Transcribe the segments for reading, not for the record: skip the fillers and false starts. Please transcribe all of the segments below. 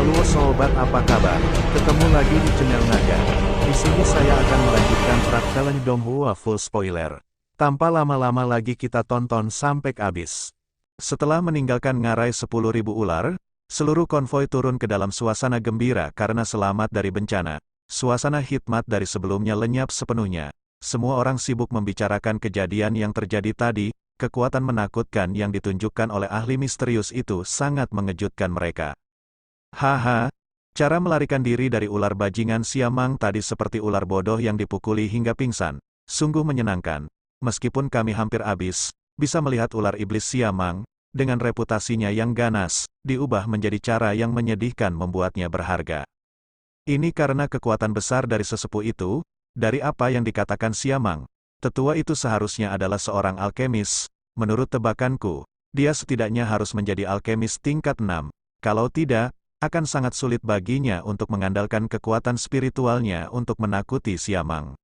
Halo sobat, apa kabar? Ketemu lagi di channel Naga. Di sini saya akan melanjutkan Fractal Donghua full spoiler. Tanpa lama-lama lagi kita tonton sampai habis. Setelah meninggalkan ngarai 10.000 ular, seluruh konvoi turun ke dalam suasana gembira karena selamat dari bencana. Suasana hikmat dari sebelumnya lenyap sepenuhnya. Semua orang sibuk membicarakan kejadian yang terjadi tadi. Kekuatan menakutkan yang ditunjukkan oleh ahli misterius itu sangat mengejutkan mereka. Haha, cara melarikan diri dari ular bajingan Siamang tadi seperti ular bodoh yang dipukuli hingga pingsan. Sungguh menyenangkan. Meskipun kami hampir habis, bisa melihat ular iblis Siamang, dengan reputasinya yang ganas, diubah menjadi cara yang menyedihkan membuatnya berharga. Ini karena kekuatan besar dari sesepuh itu, dari apa yang dikatakan Siamang. Tetua itu seharusnya adalah seorang alkemis, menurut tebakanku, dia setidaknya harus menjadi alkemis tingkat 6, kalau tidak, akan sangat sulit baginya untuk mengandalkan kekuatan spiritualnya untuk menakuti Siamang.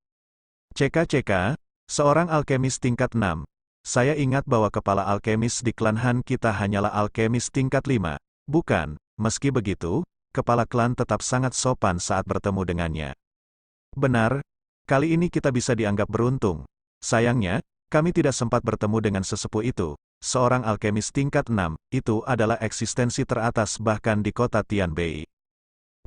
CK, seorang alkemis tingkat 6. Saya ingat bahwa kepala alkemis di klan Han kita hanyalah alkemis tingkat 5. Bukan, meski begitu, kepala klan tetap sangat sopan saat bertemu dengannya. Benar, kali ini kita bisa dianggap beruntung. Sayangnya, kami tidak sempat bertemu dengan sesepuh itu. Seorang alkemis tingkat 6, itu adalah eksistensi teratas bahkan di kota Tianbei.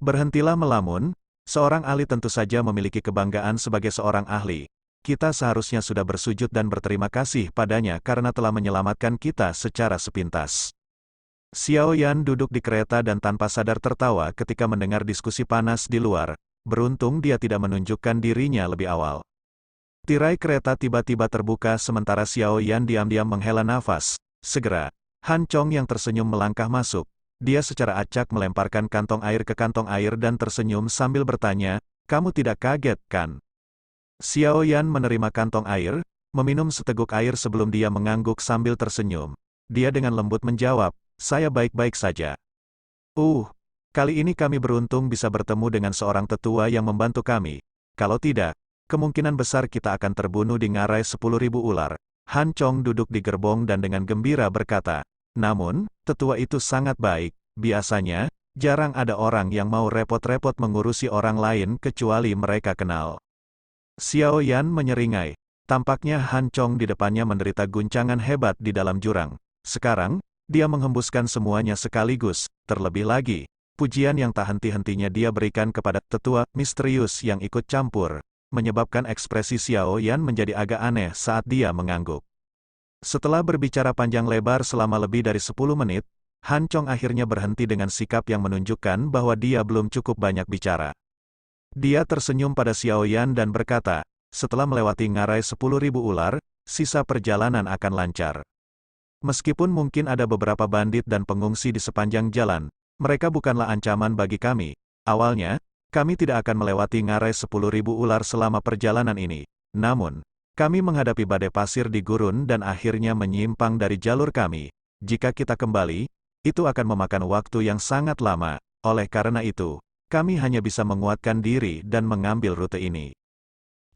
Berhentilah melamun, seorang ahli tentu saja memiliki kebanggaan sebagai seorang ahli. Kita seharusnya sudah bersujud dan berterima kasih padanya karena telah menyelamatkan kita secara sepintas. Xiao Yan duduk di kereta dan tanpa sadar tertawa ketika mendengar diskusi panas di luar. Beruntung dia tidak menunjukkan dirinya lebih awal. Tirai kereta tiba-tiba terbuka sementara Xiao Yan diam-diam menghela nafas. Segera, Han Chong yang tersenyum melangkah masuk. Dia secara acak melemparkan kantong air ke kantong air dan tersenyum sambil bertanya, "Kamu tidak kaget, kan?" Xiao Yan menerima kantong air, meminum seteguk air sebelum dia mengangguk sambil tersenyum. Dia dengan lembut menjawab, "Saya baik-baik saja. Kali ini kami beruntung bisa bertemu dengan seorang tetua yang membantu kami. Kalau tidak, kemungkinan besar kita akan terbunuh di ngarai 10.000 ular." Han Chong duduk di gerbong dan dengan gembira berkata, "Namun, tetua itu sangat baik. Biasanya, jarang ada orang yang mau repot-repot mengurusi orang lain kecuali mereka kenal." Xiao Yan menyeringai. Tampaknya Han Chong di depannya menderita guncangan hebat di dalam jurang. Sekarang, dia menghembuskan semuanya sekaligus, terlebih lagi. Pujian yang tak henti-hentinya dia berikan kepada tetua misterius yang ikut campur, menyebabkan ekspresi Xiao Yan menjadi agak aneh saat dia mengangguk. Setelah berbicara panjang lebar selama lebih dari 10 menit, Han Chong akhirnya berhenti dengan sikap yang menunjukkan bahwa dia belum cukup banyak bicara. Dia tersenyum pada Xiao Yan dan berkata, "Setelah melewati ngarai 10.000 ular, sisa perjalanan akan lancar. Meskipun mungkin ada beberapa bandit dan pengungsi di sepanjang jalan, mereka bukanlah ancaman bagi kami. Awalnya, kami tidak akan melewati ngarai 10.000 ular selama perjalanan ini. Namun, kami menghadapi badai pasir di gurun dan akhirnya menyimpang dari jalur kami. Jika kita kembali, itu akan memakan waktu yang sangat lama. Oleh karena itu, kami hanya bisa menguatkan diri dan mengambil rute ini."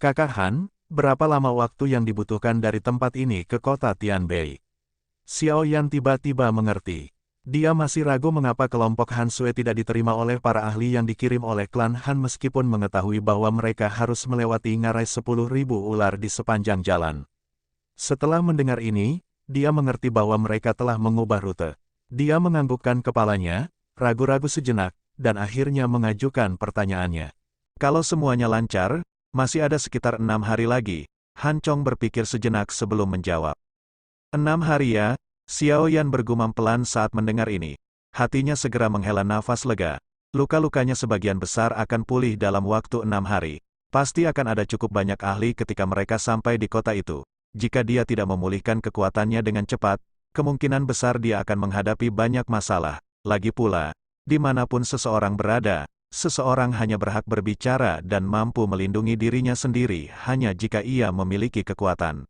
"Kakak Han, berapa lama waktu yang dibutuhkan dari tempat ini ke kota Tianbei?" Xiao Yan tiba-tiba mengerti. Dia masih ragu mengapa kelompok Han Sui tidak diterima oleh para ahli yang dikirim oleh klan Han meskipun mengetahui bahwa mereka harus melewati ngarai 10.000 ular di sepanjang jalan. Setelah mendengar ini, dia mengerti bahwa mereka telah mengubah rute. Dia menganggukkan kepalanya, ragu-ragu sejenak, dan akhirnya mengajukan pertanyaannya. "Kalau semuanya lancar, masih ada sekitar 6 hari lagi." Han Chong berpikir sejenak sebelum menjawab. 6 hari ya? Xiao Yan bergumam pelan saat mendengar ini. Hatinya segera menghela nafas lega. Luka-lukanya sebagian besar akan pulih dalam waktu 6 hari. Pasti akan ada cukup banyak ahli ketika mereka sampai di kota itu. Jika dia tidak memulihkan kekuatannya dengan cepat, kemungkinan besar dia akan menghadapi banyak masalah. Lagi pula, dimanapun seseorang berada, seseorang hanya berhak berbicara dan mampu melindungi dirinya sendiri hanya jika ia memiliki kekuatan.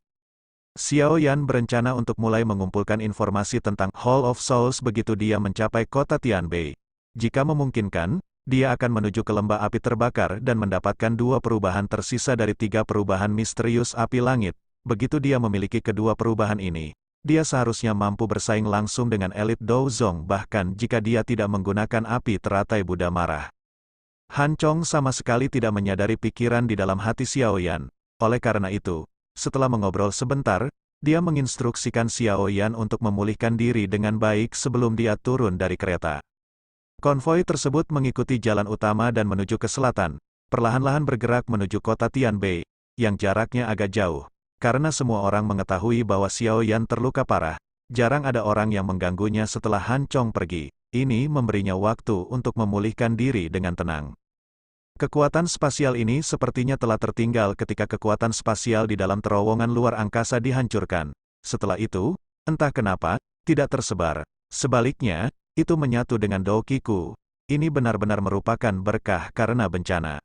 Xiao Yan berencana untuk mulai mengumpulkan informasi tentang Hall of Souls begitu dia mencapai kota Tianbei. Jika memungkinkan, dia akan menuju ke lembah api terbakar dan mendapatkan 2 perubahan tersisa dari 3 perubahan misterius api langit. Begitu dia memiliki kedua perubahan ini, dia seharusnya mampu bersaing langsung dengan elit Douzong bahkan jika dia tidak menggunakan api teratai Buddha marah. Han Chong sama sekali tidak menyadari pikiran di dalam hati Xiao Yan. Oleh karena itu, setelah mengobrol sebentar, dia menginstruksikan Xiao Yan untuk memulihkan diri dengan baik sebelum dia turun dari kereta. Konvoi tersebut mengikuti jalan utama dan menuju ke selatan, perlahan-lahan bergerak menuju kota Tianbei, yang jaraknya agak jauh. Karena semua orang mengetahui bahwa Xiao Yan terluka parah, jarang ada orang yang mengganggunya setelah Han Chong pergi. Ini memberinya waktu untuk memulihkan diri dengan tenang. Kekuatan spasial ini sepertinya telah tertinggal ketika kekuatan spasial di dalam terowongan luar angkasa dihancurkan. Setelah itu, entah kenapa, tidak tersebar. Sebaliknya, itu menyatu dengan Doukiku. Ini benar-benar merupakan berkah karena bencana.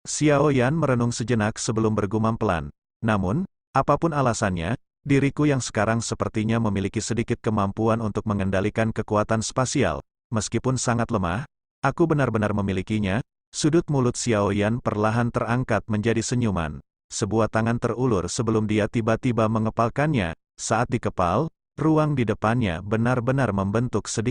Xiao Yan merenung sejenak sebelum bergumam pelan. Namun, apapun alasannya, diriku yang sekarang sepertinya memiliki sedikit kemampuan untuk mengendalikan kekuatan spasial. Meskipun sangat lemah, aku benar-benar memilikinya. Sudut mulut Xiao Yan perlahan terangkat menjadi senyuman. Sebuah tangan terulur sebelum dia tiba-tiba mengepalkannya. Saat dikepal, ruang di depannya benar-benar membentuk sedikit.